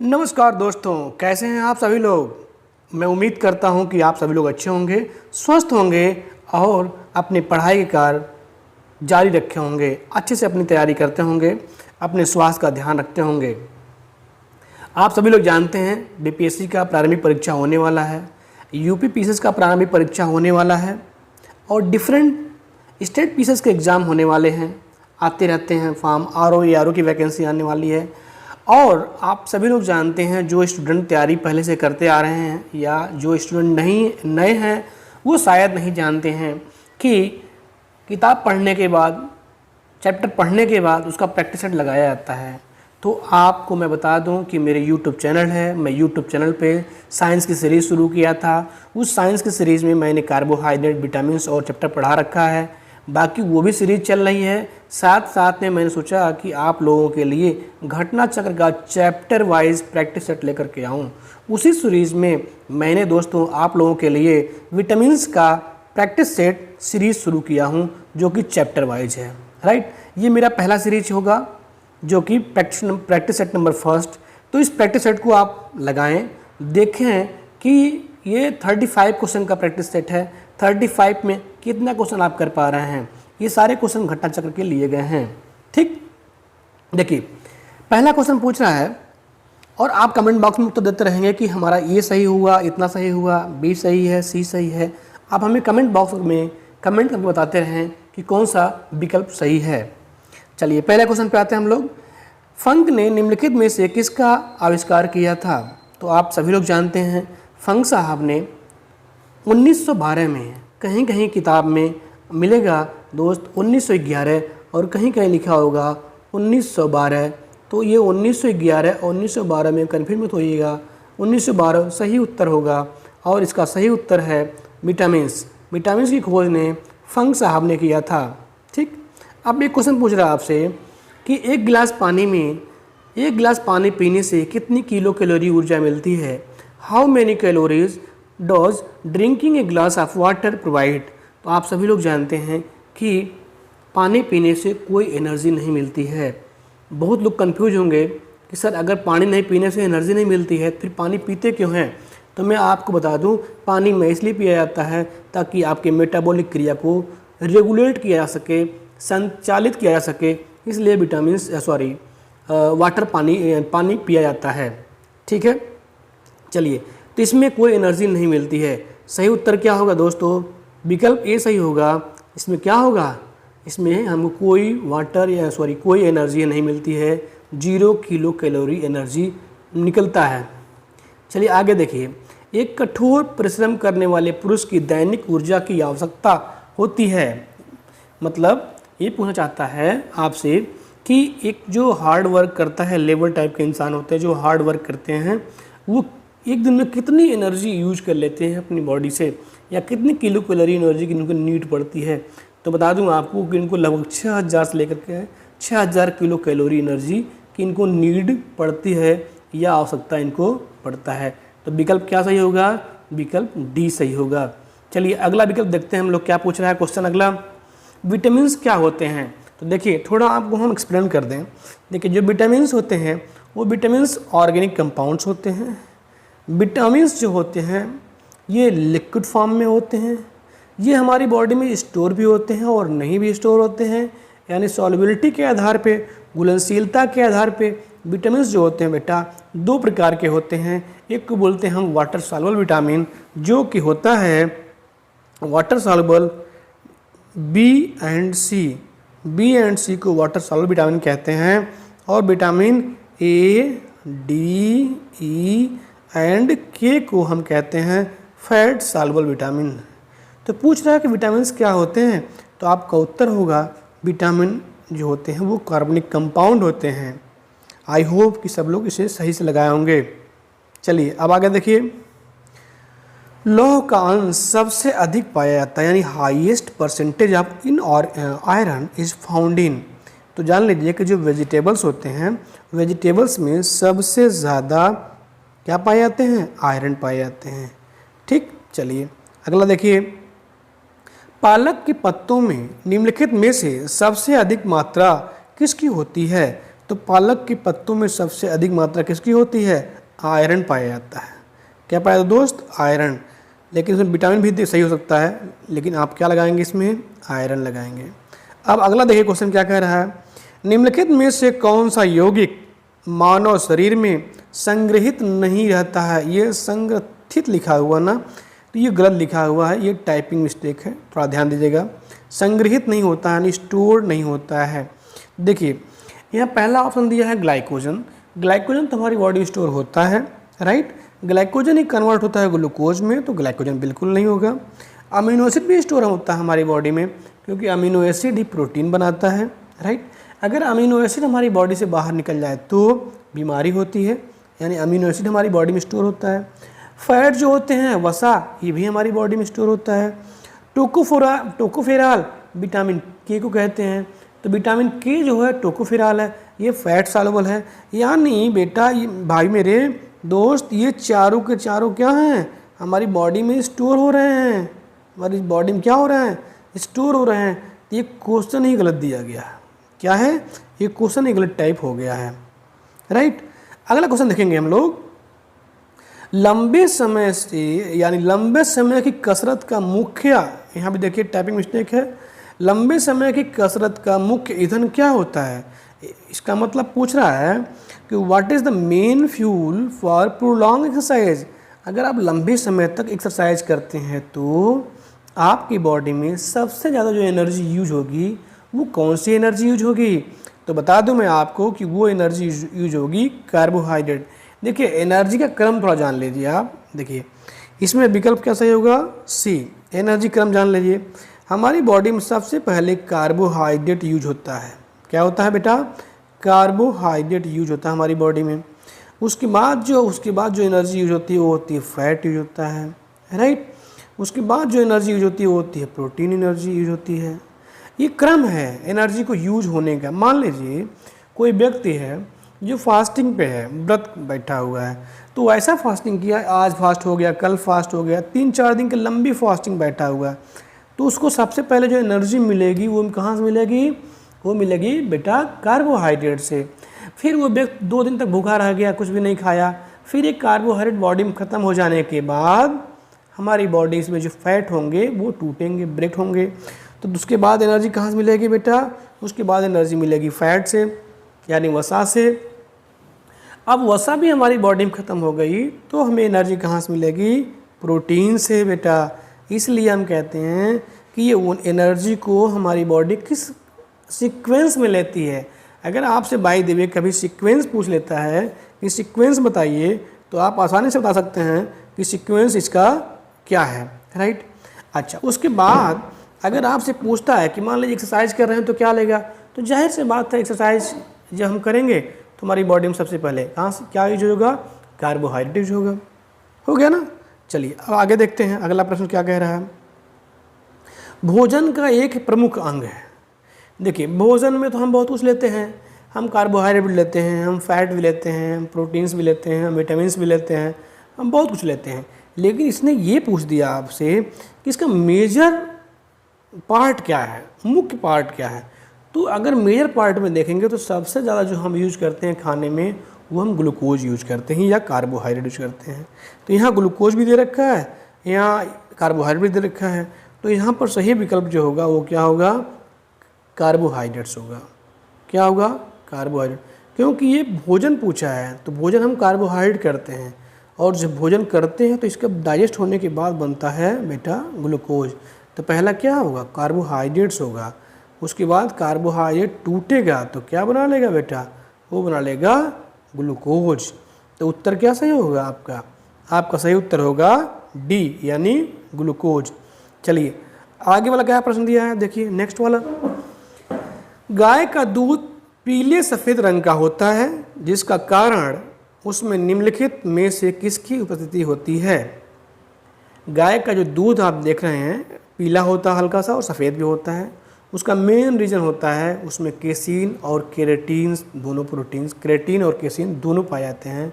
नमस्कार दोस्तों, कैसे हैं आप सभी लोग। मैं उम्मीद करता हूं कि आप सभी लोग अच्छे होंगे, स्वस्थ होंगे और अपनी पढ़ाई के कार्य जारी रखे होंगे, अच्छे से अपनी तैयारी करते होंगे, अपने स्वास्थ्य का ध्यान रखते होंगे। आप सभी लोग जानते हैं बीपीएससी का प्रारंभिक परीक्षा होने वाला है, यूपी पीसीएस का प्रारंभिक परीक्षा होने वाला है और डिफरेंट स्टेट पीसीएस के एग्ज़ाम होने वाले हैं। आते रहते हैं फॉर्म, आरओ की वैकेंसी आने वाली है। और आप सभी लोग जानते हैं, जो स्टूडेंट तैयारी पहले से करते आ रहे हैं या जो स्टूडेंट नहीं नए हैं वो शायद नहीं जानते हैं कि किताब पढ़ने के बाद, चैप्टर पढ़ने के बाद उसका प्रैक्टिस सेट लगाया जाता है। तो आपको मैं बता दूं कि मेरे YouTube चैनल है, मैं YouTube चैनल पे साइंस की सीरीज़ शुरू किया था। उस साइंस की सीरीज़ में मैंने कार्बोहाइड्रेट, विटामिन्स और चैप्टर पढ़ा रखा है। बाकी वो भी सीरीज़ चल रही है। साथ साथ में मैंने सोचा कि आप लोगों के लिए घटना चक्र का चैप्टर वाइज प्रैक्टिस सेट लेकर के आऊँ। उसी सीरीज़ में मैंने दोस्तों आप लोगों के लिए विटामिन्स का प्रैक्टिस सेट सीरीज़ शुरू किया हूँ, जो कि चैप्टर वाइज है। राइट, ये मेरा पहला सीरीज होगा जो कि प्रैक्टिस सेट नंबर फर्स्ट। तो इस प्रैक्टिस सेट को आप लगाएं, देखें कि ये 35 क्वेश्चन का प्रैक्टिस सेट है। 35 में कितना क्वेश्चन आप कर पा रहे हैं। ये सारे क्वेश्चन घटना चक्र के लिए गए हैं। ठीक, देखिए पहला क्वेश्चन पूछ रहा है और आप कमेंट बॉक्स में उत्तर देते रहेंगे कि हमारा ये सही हुआ, इतना सही हुआ, बी सही है, सी सही है। आप हमें कमेंट बॉक्स में कमेंट करके बताते रहें कि कौन सा विकल्प सही है। चलिए पहले क्वेश्चन पे आते हैं हम लोग। फंक ने निम्नलिखित में से किसका आविष्कार किया था? तो आप सभी लोग जानते हैं फंक साहब ने 1912 में, कहीं कहीं किताब में मिलेगा दोस्त 1911 और कहीं कहीं लिखा होगा 1912। तो ये 1911 और 1912 में कन्फ्यूज मत होइएगा, 1912 सही उत्तर होगा और इसका सही उत्तर है विटामिन्स। विटामिन्स की खोज ने फंक साहब ने किया था। ठीक, अब एक क्वेश्चन पूछ रहा है आपसे कि एक गिलास पानी पीने से कितनी किलो कैलोरी ऊर्जा मिलती है? How many calories does drinking a glass of water provide? तो आप सभी लोग जानते हैं कि पानी पीने से कोई एनर्जी नहीं मिलती है। बहुत लोग कंफ्यूज होंगे कि सर अगर पानी नहीं पीने से एनर्जी नहीं मिलती है फिर पानी पीते क्यों हैं? तो मैं आपको बता दूं, पानी में इसलिए पिया जाता है ताकि आपके मेटाबॉलिक क्रिया को रेगुलेट किया जा सके, संचालित किया जा सके, इसलिए वाटर पानी पिया जाता है। ठीक है, चलिए तो इसमें कोई एनर्जी नहीं मिलती है। सही उत्तर क्या होगा दोस्तों? विकल्प ए सही होगा। इसमें क्या होगा? इसमें हमको कोई एनर्जी नहीं मिलती है, 0 किलो कैलोरी एनर्जी निकलता है। चलिए आगे देखिए, एक कठोर परिश्रम करने वाले पुरुष की दैनिक ऊर्जा की आवश्यकता होती है। मतलब ये पूछना चाहता है आपसे कि एक जो हार्ड वर्क करता है, लेबर टाइप के इंसान होते हैं जो हार्ड वर्क करते हैं, वो एक दिन में कितनी एनर्जी यूज कर लेते हैं अपनी बॉडी से, या कितनी किलो कैलोरी एनर्जी की इनको नीड पड़ती है? तो बता दूं आपको कि इनको लगभग 6000 से लेकर के 6000 किलो कैलोरी एनर्जी की इनको नीड पड़ती है या आवश्यकता इनको पड़ता है। तो विकल्प क्या सही होगा? विकल्प डी सही होगा। चलिए अगला विकल्प देखते हैं हम लोग क्या पूछ रहा है क्वेश्चन अगला। विटामिन्स क्या होते हैं? तो देखिए थोड़ा आपको हम एक्सप्लेन कर दें। देखिए जो विटामिन्स होते हैं वो विटामिन्स ऑर्गेनिक कंपाउंड्स होते हैं। विटामिन्स जो होते हैं ये लिक्विड फॉर्म में होते हैं। ये हमारी बॉडी में स्टोर भी होते हैं और नहीं भी स्टोर होते हैं, यानी सॉल्युबिलिटी के आधार पे, घुलनशीलता के आधार पे विटामिन्स जो होते हैं बेटा 2 प्रकार के होते हैं। एक को बोलते हैं हम वाटर सॉल्युबल विटामिन, जो कि होता है वाटर सॉल्युबल बी एंड सी को वाटर सॉल्युबल विटामिन कहते हैं, और vitamin A, D, E and के को हम कहते हैं फैट सॉल्युबल विटामिन। तो पूछ रहा है कि विटामिन्स क्या होते हैं, तो आपका उत्तर होगा विटामिन जो होते हैं वो कार्बनिक कंपाउंड होते हैं। आई होप कि सब लोग इसे सही से लगाए होंगे। चलिए अब आगे देखिए, लौह का अंश सबसे अधिक पाया जाता है, यानी हाईएस्ट परसेंटेज ऑफ इन और आयरन इज फाउंड इन। तो जान लीजिए कि जो वेजिटेबल्स होते हैं, वेजिटेबल्स में सबसे ज़्यादा क्या पाए जाते हैं? आयरन पाए जाते हैं। ठीक, चलिए अगला देखिए, पालक के पत्तों में निम्नलिखित में से सबसे अधिक मात्रा किसकी होती है? तो तो पालक के पत्तों में सबसे अधिक मात्रा किसकी होती है? आयरन पाया जाता है। क्या पाया जाता है दोस्त? आयरन। लेकिन इसमें विटामिन भी सही हो सकता है, लेकिन आप क्या लगाएंगे इसमें? आयरन लगाएंगे। अब अगला देखिए क्वेश्चन क्या कह रहा है, निम्नलिखित में से कौन सा यौगिक मानव शरीर में संग्रहित नहीं रहता है? ये संग्रहित लिखा हुआ ना, तो ये गलत लिखा हुआ है, ये टाइपिंग मिस्टेक है, थोड़ा ध्यान दीजिएगा। संग्रहित नहीं होता है यानी स्टोर नहीं होता है। देखिए यहाँ पहला ऑप्शन दिया है ग्लाइकोजन। ग्लाइकोजन तो हमारी बॉडी स्टोर होता है, राइट। ग्लाइकोजन ही कन्वर्ट होता है ग्लूकोज में, तो ग्लाइकोजन बिल्कुल नहीं होगा। अमीनो एसिड भी स्टोर होता है हमारी बॉडी में, क्योंकि अमीनो एसिड ही प्रोटीन बनाता है, राइट। अगर अमीनो एसिड हमारी बॉडी से बाहर निकल जाए तो बीमारी होती है, यानी अमीनो एसिड हमारी बॉडी में स्टोर होता है। फैट जो होते हैं, वसा, ये भी हमारी बॉडी में स्टोर होता है। टोकोफेराल विटामिन के को कहते हैं, तो विटामिन के जो है टोकोफेराल है, ये फैट सॉल्युबल है। यानी बेटा भाई मेरे दोस्त, ये चारों के चारों क्या हैं? हमारी बॉडी में स्टोर हो रहे हैं, हमारी बॉडी में क्या हो रहे हैं? स्टोर हो रहे हैं। तो ये क्वेश्चन ही गलत दिया गया है। क्या है? ये क्वेश्चन ही गलत टाइप हो गया है, राइट। अगला क्वेश्चन देखेंगे हम लोग, लंबे समय से यानी लंबे समय की कसरत का मुख्य, यहाँ भी देखिए टाइपिंग मिस्टेक है, लंबे समय की कसरत का मुख्य ईंधन क्या होता है? इसका मतलब पूछ रहा है कि what is the main fuel for prolong exercise. अगर आप लंबे समय तक एक्सरसाइज करते हैं तो आपकी बॉडी में सबसे ज़्यादा जो एनर्जी यूज होगी वो कौन सी एनर्जी यूज होगी? तो बता दूं मैं आपको कि वो एनर्जी यूज होगी कार्बोहाइड्रेट। देखिए एनर्जी का क्रम थोड़ा जान लीजिए आप। देखिए इसमें विकल्प क्या सही होगा? सी, एनर्जी क्रम जान लीजिए। हमारी बॉडी में सबसे पहले कार्बोहाइड्रेट यूज होता है। क्या होता है बेटा? कार्बोहाइड्रेट यूज होता है हमारी बॉडी में। उसके बाद जो एनर्जी यूज होती है वो होती है फैट यूज होता है, राइट। उसके बाद जो एनर्जी यूज होती है वो होती है प्रोटीन एनर्जी यूज होती है। ये क्रम है एनर्जी को यूज होने का। मान लीजिए कोई व्यक्ति है जो फास्टिंग पे है, व्रत बैठा हुआ है, तो ऐसा फास्टिंग किया, आज फास्ट हो गया, कल फास्ट हो गया, 3-4 दिन की लंबी फास्टिंग बैठा हुआ है, तो उसको सबसे पहले जो एनर्जी मिलेगी वो कहाँ से मिलेगी? वो मिलेगी बेटा कार्बोहाइड्रेट से। फिर वो व्यक्ति 2 दिन तक भूखा रह गया, कुछ भी नहीं खाया, फिर एक कार्बोहाइड्रेट बॉडी में ख़त्म हो जाने के बाद हमारी बॉडी में जो फैट होंगे वो टूटेंगे, ब्रेक होंगे, तो उसके बाद एनर्जी कहाँ से मिलेगी बेटा? उसके बाद एनर्जी मिलेगी फैट से, यानी वसा से। अब वसा भी हमारी बॉडी में ख़त्म हो गई तो हमें एनर्जी कहाँ से मिलेगी? प्रोटीन से बेटा। इसलिए हम कहते हैं कि ये एनर्जी को हमारी बॉडी किस सीक्वेंस में लेती है। अगर आपसे बाय द वे कभी सीक्वेंस पूछ लेता है कि सीक्वेंस बताइए, तो आप आसानी से बता सकते हैं कि सीक्वेंस इसका क्या है, राइट। अच्छा, उसके बाद अगर आपसे पूछता है कि मान लीजिए एक्सरसाइज कर रहे हैं तो क्या लेगा, तो जाहिर सी बात है एक्सरसाइज जब हम करेंगे तो हमारी बॉडी में सबसे पहले कहाँ से क्या यूज होगा? कार्बोहाइड्रेट यूज होगा। हो गया ना। चलिए अब आगे देखते हैं अगला प्रश्न क्या कह रहा है। भोजन का एक प्रमुख अंग है। देखिए भोजन में तो हम बहुत कुछ लेते हैं, हम कार्बोहाइड्रेट भी लेते हैं, हम फैट भी लेते हैं, हम प्रोटीन्स भी लेते हैं, हम विटामिन्स भी लेते हैं, हम बहुत कुछ लेते हैं। लेकिन इसने ये पूछ दिया आपसे कि इसका मेजर पार्ट क्या है, मुख्य पार्ट क्या है। तो अगर मेजर पार्ट में देखेंगे तो सबसे ज़्यादा जो हम यूज़ करते हैं खाने में वो हम ग्लूकोज यूज करते हैं या कार्बोहाइड्रेट यूज करते हैं। तो यहाँ ग्लूकोज भी दे रखा है, यहाँ कार्बोहाइड्रेट भी दे रखा है, तो यहाँ पर सही विकल्प जो होगा वो क्या होगा? कार्बोहाइड्रेट्स होगा। क्या होगा? कार्बोहाइड्रेट। क्योंकि ये भोजन पूछा है तो भोजन हम कार्बोहाइड्रेट करते हैं, और जब भोजन करते हैं तो इसका डाइजेस्ट होने के बाद बनता है बेटा ग्लूकोज। तो पहला क्या होगा? कार्बोहाइड्रेट्स होगा। उसके बाद कार्बोहाइड्रेट टूटेगा तो क्या बना लेगा बेटा? वो बना लेगा ग्लूकोज। तो उत्तर क्या सही होगा आपका? आपका सही उत्तर होगा डी, यानी ग्लूकोज। चलिए आगे वाला क्या प्रश्न दिया है, देखिए नेक्स्ट वाला। गाय का दूध पीले सफ़ेद रंग का होता है, जिसका कारण उसमें निम्नलिखित में से किसकी उपस्थिति होती है? गाय का जो दूध आप देख रहे हैं पीला होता है हल्का सा और सफ़ेद भी होता है। उसका मेन रीज़न होता है उसमें केसिन और केरेटीन दोनों प्रोटीन्स, केरेटीन और केसिन दोनों पाए जाते हैं।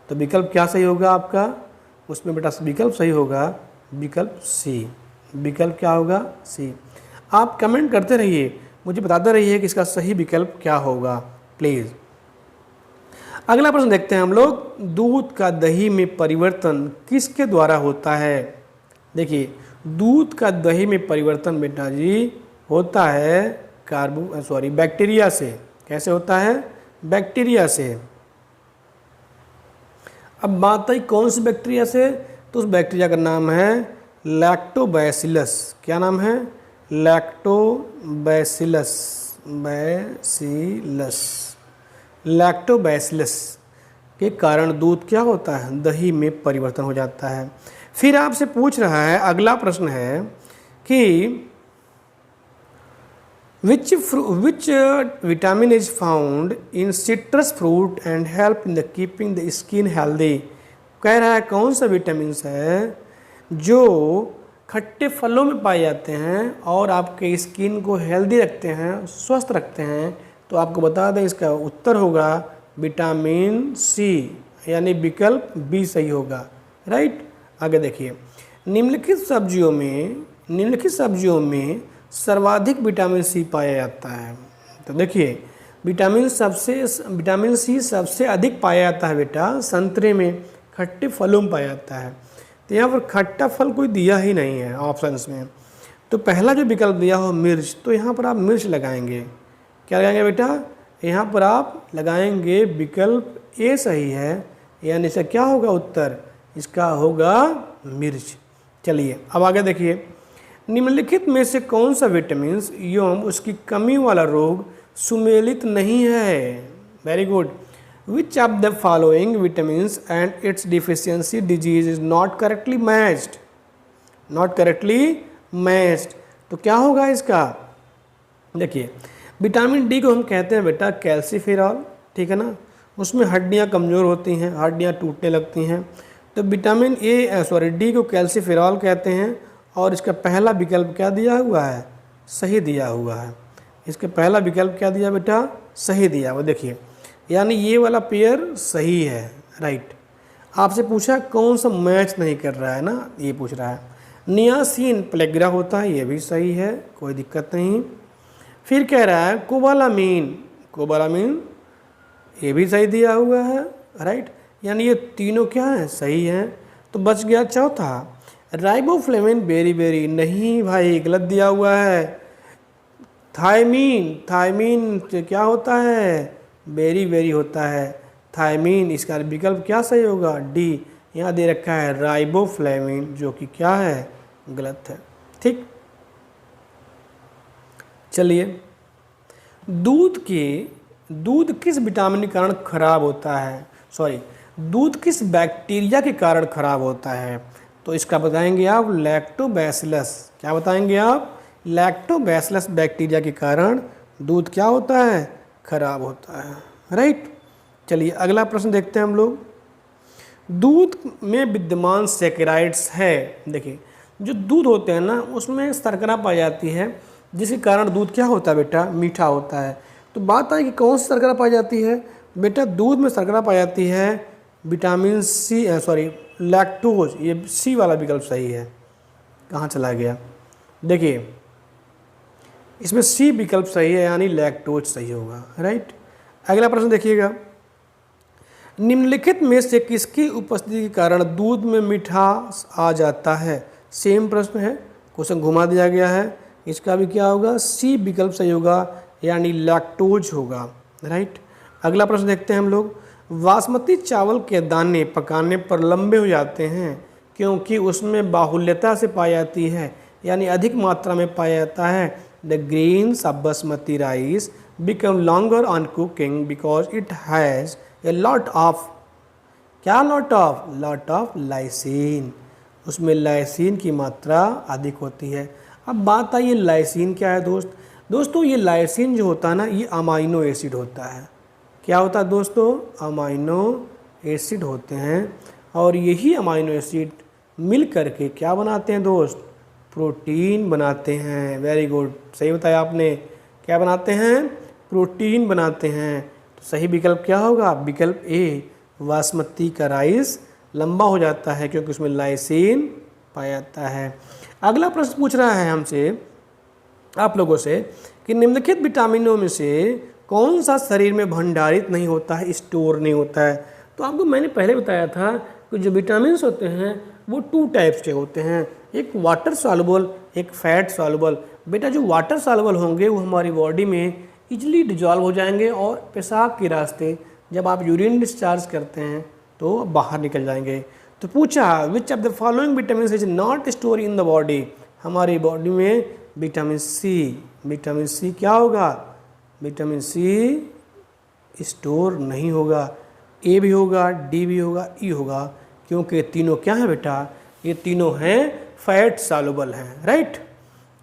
तो विकल्प क्या सही होगा आपका? उसमें बेटा विकल्प सही होगा विकल्प सी। विकल्प क्या होगा? सी। आप कमेंट करते रहिए, मुझे बताते रहिए कि इसका सही विकल्प क्या होगा प्लीज़। अगला प्रश्न देखते हैं हम लोग, दूध का दही में परिवर्तन किसके द्वारा होता है? देखिए, दूध का दही में परिवर्तन बेटा जी होता है बैक्टीरिया से। कैसे होता है? बैक्टीरिया से। अब बात आई कौन सी बैक्टीरिया से, तो उस बैक्टीरिया का नाम है लैक्टोबैसिलस। क्या नाम है? लैक्टोबैसिलस। लैक्टोबैसिलस के कारण दूध क्या होता है? दही में परिवर्तन हो जाता है। फिर आपसे पूछ रहा है, अगला प्रश्न है कि which vitamin is found in citrus fruit and help in the keeping the skin healthy? कह रहा है कौन सा विटामिन है जो खट्टे फलों में पाए जाते हैं और आपके स्किन को हेल्दी रखते हैं, स्वस्थ रखते हैं। तो आपको बता दें इसका उत्तर होगा विटामिन सी, यानी विकल्प बी सही होगा। राइट। आगे देखिए, निम्नलिखित सब्जियों में सर्वाधिक विटामिन सी पाया जाता है। तो देखिए, विटामिन सी सबसे अधिक पाया जाता है बेटा संतरे में, खट्टे फलों में पाया जाता है। तो यहाँ पर खट्टा फल कोई दिया ही नहीं है ऑप्शंस में। तो पहला जो विकल्प दिया हो मिर्च, तो यहाँ पर आप मिर्च लगाएंगे। क्या लगाएंगे बेटा? यहाँ पर आप लगाएंगे विकल्प ए सही है, यानी इसका क्या होगा उत्तर? इसका होगा मिर्च। चलिए अब आगे देखिए, निम्नलिखित में से कौन सा विटामिन एवं उसकी कमी वाला रोग सुमेलित नहीं है? Very good. Which of the following vitamins and it's deficiency disease is not correctly matched? Not correctly matched, तो क्या होगा इसका? देखिए, विटामिन डी को हम कहते हैं बेटा कैल्सीफेरॉल, ठीक है ना। उसमें हड्डियाँ कमज़ोर होती हैं, हड्डियाँ टूटने लगती हैं। तो विटामिन डी को कैल्सीफेरॉल कहते हैं। और इसका पहला विकल्प क्या दिया हुआ है? सही दिया हुआ है। इसका पहला विकल्प क्या दिया बेटा? सही दिया हुआ। देखिए, यानी ये वाला पेयर सही है। राइट। आपसे पूछा कौन सा मैच नहीं कर रहा है ना, ये पूछ रहा है। नियासिन प्लेग्रा होता है, ये भी सही है, कोई दिक्कत नहीं। फिर कह रहा है कोबालामीन, ये भी सही दिया हुआ है। राइट, यानी ये तीनों क्या हैं? सही हैं। तो बच गया चौथा, राइबोफ्लेविन बेरी नहीं भाई, गलत दिया हुआ है। थायमीन क्या होता है? बेरी होता है थायमीन। इसका विकल्प क्या सही होगा? डी। यहाँ दे रखा है राइबोफ्लेविन, जो कि क्या है? गलत है। ठीक। चलिए, दूध किस विटामिन के कारण खराब होता है? दूध किस बैक्टीरिया के कारण खराब होता है? तो इसका बताएंगे आप लैक्टोबैसिलस। क्या बताएंगे आप? लैक्टोबैसिलस बैक्टीरिया के कारण दूध क्या होता है? खराब होता है। राइट। चलिए अगला प्रश्न देखते हैं हम लोग। दूध में विद्यमान सैकेराइड्स है। देखिए, जो दूध होते हैं ना, उसमें शर्करा पाई जाती है, जिसके कारण दूध क्या होता है बेटा? मीठा होता है। तो बात आई कि कौन सी शर्करा पाई जाती है बेटा? दूध में शर्करा पाई जाती है विटामिन सी, लैक्टोज। ये सी वाला विकल्प सही है। कहाँ चला गया? देखिए, इसमें सी विकल्प सही है, यानी लैक्टोज सही होगा। राइट। अगला प्रश्न देखिएगा, निम्नलिखित में से किसकी उपस्थिति के कारण दूध में मिठास आ जाता है? सेम प्रश्न है, क्वेश्चन घुमा दिया गया है। इसका भी क्या होगा? सी विकल्प सही होगा, यानी लैक्टोज होगा। राइट। अगला प्रश्न देखते हैं हम लोग, बासमती चावल के दाने पकाने पर लंबे हो जाते हैं क्योंकि उसमें बाहुल्यता से पाई जाती है, यानी अधिक मात्रा में पाया जाता है। The grains of basmati rice become longer on cooking because it has a lot of lysine. उसमें लाइसिन की मात्रा अधिक होती है। अब बात आई, ये लाइसिन क्या है दोस्तों? ये लाइसिन जो होता है ना, ये अमाइनो एसिड होता है। क्या होता है दोस्तों? अमाइनो एसिड होते हैं। और यही अमाइनो एसिड मिल करके क्या बनाते हैं दोस्त? प्रोटीन बनाते हैं। वेरी गुड, सही बताया आपने। क्या बनाते हैं? प्रोटीन बनाते हैं। तो सही विकल्प क्या होगा? विकल्प ए, बासमती का राइस लंबा हो जाता है क्योंकि उसमें लाइसिन पाया जाता है। अगला प्रश्न पूछ रहा है हमसे, आप लोगों से, कि निम्नलिखित विटामिनों में से कौन सा शरीर में भंडारित नहीं होता है, स्टोर नहीं होता है? तो आपको मैंने पहले बताया था कि जो विटामिन होते हैं वो 2 टाइप्स के होते हैं, एक वाटर सॉल्युबल, एक फैट सॉल्युबल। बेटा जो वाटर सॉल्युबल होंगे वो हमारी बॉडी में इजीली डिजॉल्व हो जाएंगे और पेशाब के रास्ते जब आप यूरिन डिस्चार्ज करते हैं तो बाहर निकल जाएंगे। तो पूछा which of the following vitamin is not store in the body? हमारी बॉडी में विटामिन सी क्या होगा? विटामिन सी स्टोर नहीं होगा। ए भी होगा, डी भी होगा, ई होगा, क्योंकि तीनों क्या है बेटा? ये तीनों हैं फैट सॉल्युबल हैं, राइट।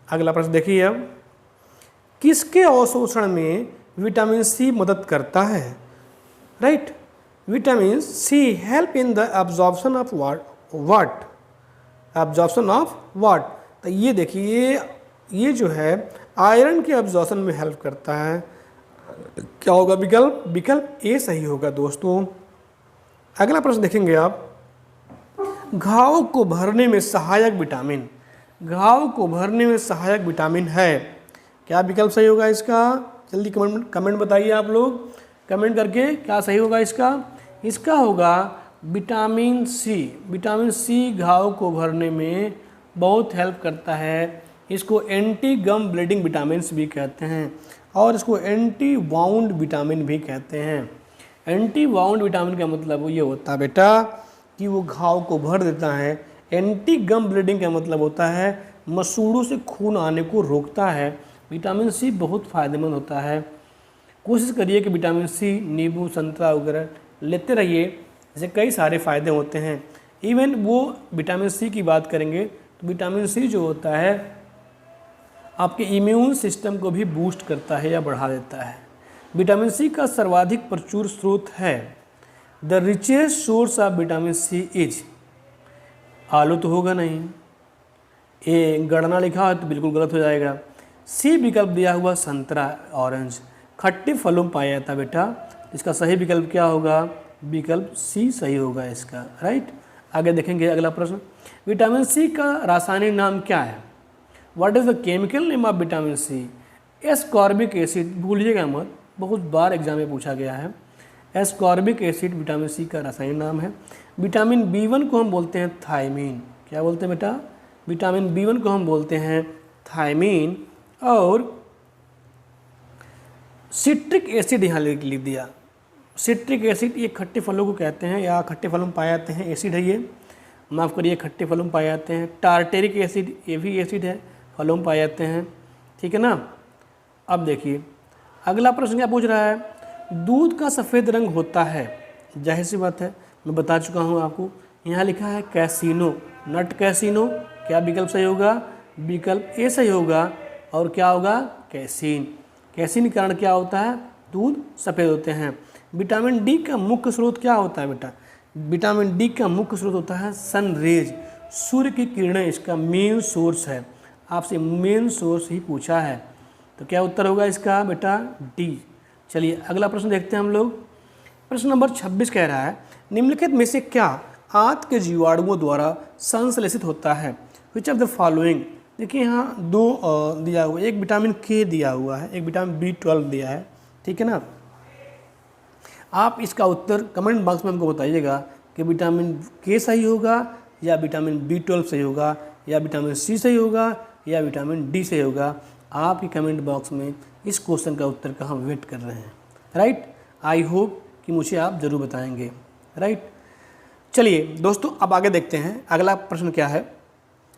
अगला प्रश्न देखिए अब, किसके अवशोषण में विटामिन सी मदद करता है? Right, vitamin C help in the absorption of what? Absorption of what? तो ये देखिए, ये जो है आयरन के एब्जॉर्प्शन में हेल्प करता है। क्या होगा विकल्प? विकल्प ए सही होगा दोस्तों। अगला प्रश्न देखेंगे आप, घाव को भरने में सहायक विटामिन, घाव को भरने में सहायक विटामिन है, क्या विकल्प सही होगा इसका? जल्दी कमेंट बताइए आप लोग, कमेंट करके क्या सही होगा इसका? इसका होगा विटामिन सी। विटामिन सी घाव को भरने में बहुत हेल्प करता है। इसको एंटी गम ब्लीडिंग विटामिन भी कहते हैं और इसको एंटी वाउंड विटामिन भी कहते हैं। एंटी वाउंड विटामिन का मतलब ये होता है बेटा कि वो घाव को भर देता है। एंटी गम ब्लीडिंग का मतलब होता है मसूड़ों से खून आने को रोकता है। विटामिन सी बहुत फ़ायदेमंद होता है। कोशिश करिए कि विटामिन सी नींबू संतरा वगैरह लेते रहिए, इससे कई सारे फ़ायदे होते हैं। इवन वो विटामिन सी की बात करेंगे तो विटामिन सी जो होता है आपके इम्यून सिस्टम को भी बूस्ट करता है या बढ़ा देता है। विटामिन सी का सर्वाधिक प्रचुर स्रोत है। The richest source of vitamin C is, आलू तो होगा नहीं, ए गणना लिखा है तो बिल्कुल गलत हो जाएगा। सी विकल्प दिया हुआ संतरा, ऑरेंज, खट्टे फलों में पाया जाता बेटा। इसका सही विकल्प क्या होगा? विकल्प सी सही होगा इसका, राइट। आगे देखेंगे अगला प्रश्न, विटामिन सी का रासायनिक नाम क्या है? What is the chemical name of vitamin C? Ascorbic acid, भूलिएगा मत, बहुत बार एग्जाम में पूछा गया है। एस्कॉर्बिक एसिड विटामिन सी का रासायनिक नाम है। विटामिन B1 को हम बोलते हैं थायमीन, क्या बोलते हैं बेटा? विटामिन B1 को हम बोलते हैं थायमीन। और सिट्रिक एसिड यहाँ लिख दिया। सिट्रिक एसिड ये खट्टे फलों को कहते हैं या खट्टे फलों में पाए जाते हैं एसिड है ये, माफ़ करिए खट्टे फलों में पाए जाते हैं। टार्टेरिक एसिड ये भी एसिड है, फलों में पाए जाते हैं, ठीक है ना। अब देखिए अगला प्रश्न क्या पूछ रहा है, दूध का सफ़ेद रंग होता है, जाहिर सी बात है मैं बता चुका हूँ आपको। यहाँ लिखा है कैसीनो, नट कैसीनो, क्या विकल्प सही होगा? विकल्प ए सही होगा। और क्या होगा? कैसीन। कैसीन के कारण क्या होता है? दूध सफ़ेद होते हैं। विटामिन डी का मुख्य स्रोत क्या होता है बेटा? विटामिन डी का मुख्य स्रोत होता है सन रेज, सूर्य की किरणें इसका मेन सोर्स है। आपसे मेन सोर्स ही पूछा है, तो क्या उत्तर होगा इसका बेटा? डी। चलिए अगला प्रश्न देखते हैं हम लोग। प्रश्न नंबर 26 कह रहा है, निम्नलिखित में से क्या आंत के जीवाणुओं द्वारा संश्लेषित होता है? Which of the following? देखिए यहाँ दो दिया हुआ, एक विटामिन के दिया हुआ है, एक विटामिन B12 दिया है, ठीक है ना। आप इसका उत्तर कमेंट बॉक्स में हमको बताइएगा कि विटामिन के सही होगा या विटामिन B12 सही होगा या विटामिन सी सही होगा या विटामिन डी सही होगा। आपके कमेंट बॉक्स में इस क्वेश्चन का उत्तर का हम वेट कर रहे हैं, राइट। आई होप कि मुझे आप ज़रूर बताएंगे, राइट। चलिए दोस्तों अब आगे देखते हैं, अगला प्रश्न क्या है,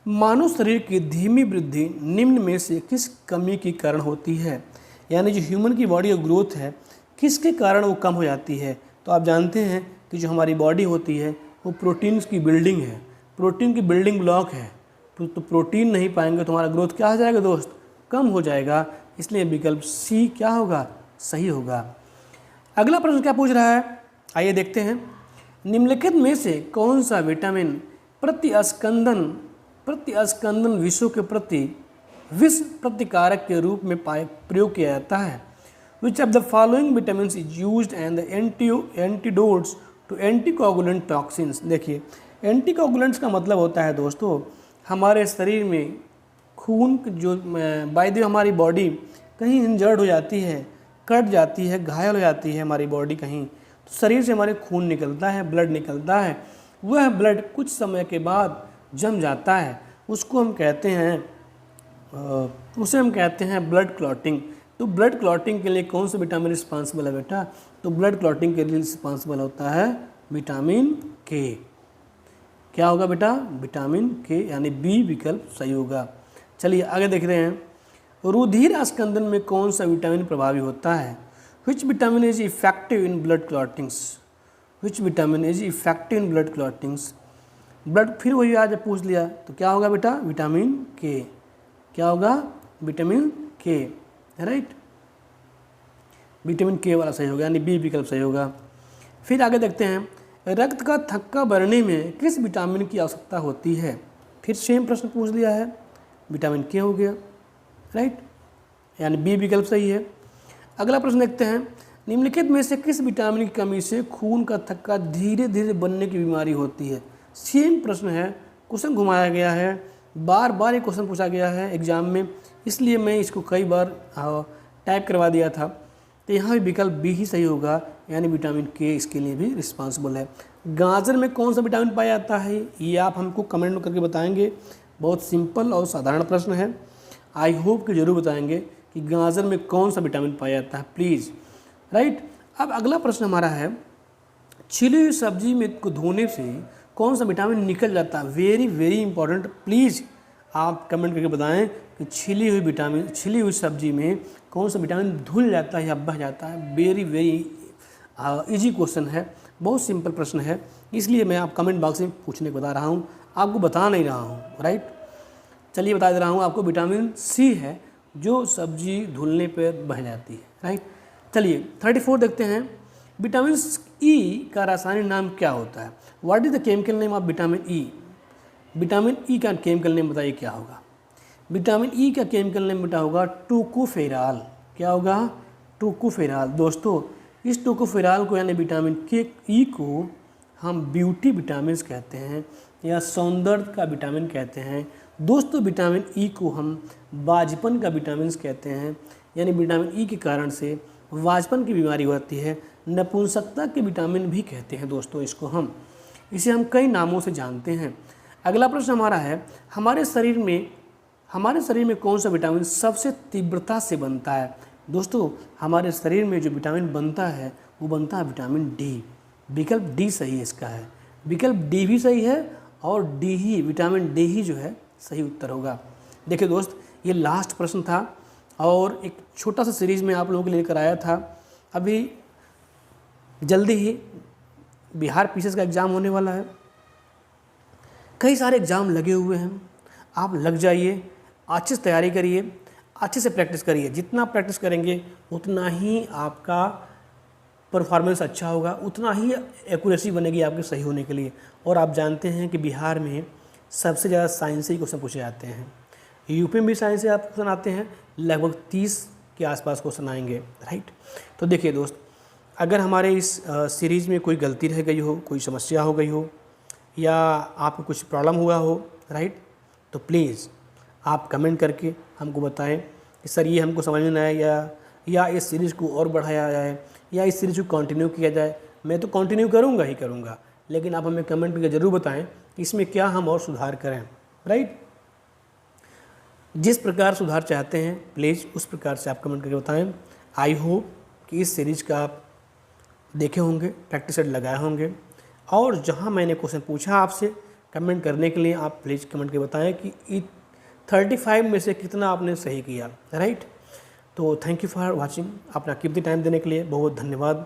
मानव शरीर की धीमी वृद्धि निम्न में से किस कमी के कारण होती है? यानी जो ह्यूमन की बॉडी की ग्रोथ है किसके कारण वो कम हो जाती है? तो आप जानते हैं कि जो हमारी बॉडी होती है वो प्रोटीन्स की बिल्डिंग है, प्रोटीन की बिल्डिंग ब्लॉक है। तो प्रोटीन नहीं पाएंगे तो हमारा ग्रोथ क्या हो जाएगा दोस्त? कम हो जाएगा। इसलिए विकल्प सी क्या होगा? सही होगा। अगला प्रश्न क्या पूछ रहा है, आइए देखते हैं। निम्नलिखित में से कौन सा विटामिन प्रतिस्कंदन विषयों के प्रति विष प्रतिकारक के रूप में प्रयोग किया जाता है? Which of the following vitamins is used and the antidotes to anticoagulant toxins? देखिए एंटीकोगुलेंट्स का मतलब होता है दोस्तों हमारे शरीर में खून जो बाय द हमारी बॉडी कहीं इंजर्ड हो जाती है, कट जाती है, घायल हो जाती है हमारी बॉडी कहीं, तो शरीर से हमारे खून निकलता है, ब्लड निकलता है। वह ब्लड कुछ समय के बाद जम जाता है, उसको हम कहते हैं उसे हम कहते हैं ब्लड क्लॉटिंग। तो ब्लड क्लॉटिंग के लिए कौन सा विटामिन रिस्पॉन्सिबल है बेटा? तो ब्लड क्लॉटिंग के लिए रिस्पॉन्सिबल होता है विटामिन के। क्या होगा बेटा? विटामिन के, यानी बी विकल्प सही होगा। चलिए आगे देख रहे हैं। रुधिर अस्कंदन में कौन सा विटामिन प्रभावी होता है? Which vitamin is effective in blood clottings? Which vitamin is effective in blood clottings? Blood फिर वही आज पूछ लिया, तो क्या होगा बेटा? विटामिन के। क्या होगा? विटामिन के, राइट। विटामिन के वाला सही होगा, यानी बी विकल्प सही होगा। फिर आगे देखते हैं, रक्त का थक्का भरने में किस विटामिन की आवश्यकता होती है? फिर सेम प्रश्न पूछ लिया है, विटामिन के हो गया, राइट, यानी बी विकल्प सही है। अगला प्रश्न देखते हैं, निम्नलिखित में से किस विटामिन की कमी से खून का थक्का धीरे धीरे बनने की बीमारी होती है? सेम प्रश्न है, क्वेश्चन घुमाया गया है, बार बार ये क्वेश्चन पूछा गया है एग्जाम में, इसलिए मैं इसको कई बार टाइप करवा दिया था। तो यहाँ भी विकल्प बी ही सही होगा, यानी विटामिन के इसके लिए भी रिस्पॉन्सिबल है। गाजर में कौन सा विटामिन पाया जाता है? ये आप हमको कमेंट में करके बताएंगे। बहुत सिंपल और साधारण प्रश्न है, आई होप कि जरूर बताएंगे कि गाजर में कौन सा विटामिन पाया जाता है, प्लीज़, राइट। अब अगला प्रश्न हमारा है, छिली हुई सब्जी में को धोने से कौन सा विटामिन निकल जाता है? वेरी वेरी इंपॉर्टेंट, प्लीज़ आप कमेंट करके बताएं कि छिली हुई सब्जी में कौन सा विटामिन धुल जाता है या बह जाता है। वेरी वेरी इजी क्वेश्चन है, बहुत सिंपल प्रश्न है, इसलिए मैं आप कमेंट बॉक्स में पूछने को बता रहा हूँ, आपको बता नहीं रहा हूँ, राइट। चलिए बता दे रहा हूँ आपको, विटामिन सी है जो सब्जी धुलने पर बह जाती है, राइट। चलिए 34 देखते हैं, विटामिन ई का रासायनिक नाम क्या होता है? What is the chemical name of vitamin E? Vitamin E का केमिकल नेम बताइए क्या होगा? विटामिन ई का केमिकल नेम बेटा होगा टोकोफेराल। क्या होगा? टोकोफेराल। दोस्तों इस टोकोफेराल को यानी विटामिन के ई को हम ब्यूटी विटामिन कहते हैं या सौंदर्य का विटामिन कहते हैं। दोस्तों विटामिन ई को हम बाजपन का विटामिन कहते हैं, यानी विटामिन ई के कारण से बाजपन की बीमारी होती है। नपुंसकता के विटामिन भी कहते हैं दोस्तों इसको हम, इसे हम कई नामों से जानते हैं। अगला प्रश्न हमारा है, हमारे शरीर में कौन सा विटामिन सबसे तीव्रता से बनता है? दोस्तों हमारे शरीर में जो विटामिन बनता है वो बनता है विटामिन डी। विकल्प डी सही इसका है, विकल्प डी भी सही है और डी ही, विटामिन डी ही जो है सही उत्तर होगा। देखिए दोस्त, ये लास्ट प्रश्न था और एक छोटा सा सीरीज़ में आप लोगों के लिए कराया था। अभी जल्दी ही बिहार पीसीएस का एग्ज़ाम होने वाला है, कई सारे एग्ज़ाम लगे हुए हैं, आप लग जाइए, अच्छे से तैयारी करिए, अच्छे से प्रैक्टिस करिए। जितना प्रैक्टिस करेंगे उतना ही आपका परफॉर्मेंस अच्छा होगा, उतना ही एक्यूरेसी बनेगी आपके सही होने के लिए। और आप जानते हैं कि बिहार में सबसे ज़्यादा साइंस से ही क्वेश्चन पूछे जाते हैं, यूपी में भी साइंस से आप क्वेश्चन आते हैं, लगभग 30 के आसपास क्वेश्चन आएंगे, राइट। तो देखिए दोस्त, अगर हमारे इस सीरीज़ में कोई गलती रह गई हो, कोई समस्या हो गई हो या आपको कुछ प्रॉब्लम हुआ हो, राइट, तो प्लीज़ आप कमेंट करके हमको बताएं कि सर ये हमको समझ में नहीं आया या इस सीरीज़ को और बढ़ाया जाए या इस सीरीज़ को कंटिन्यू किया जाए। मैं तो कंटिन्यू करूँगा ही करूँगा, लेकिन आप हमें कमेंट करके ज़रूर बताएं कि इसमें क्या हम और सुधार करें, राइट। जिस प्रकार सुधार चाहते हैं प्लीज़ उस प्रकार से आप कमेंट करके बताएं। आई होप कि इस सीरीज़ का आप देखे होंगे, प्रैक्टिस सेट लगाए होंगे, और जहां मैंने क्वेश्चन पूछा आपसे कमेंट करने के लिए आप प्लीज़ कमेंट करके बताएं कि 35 में से कितना आपने सही किया, राइट। तो थैंक यू फॉर वाचिंग, अपना कीमती टाइम देने के लिए बहुत धन्यवाद।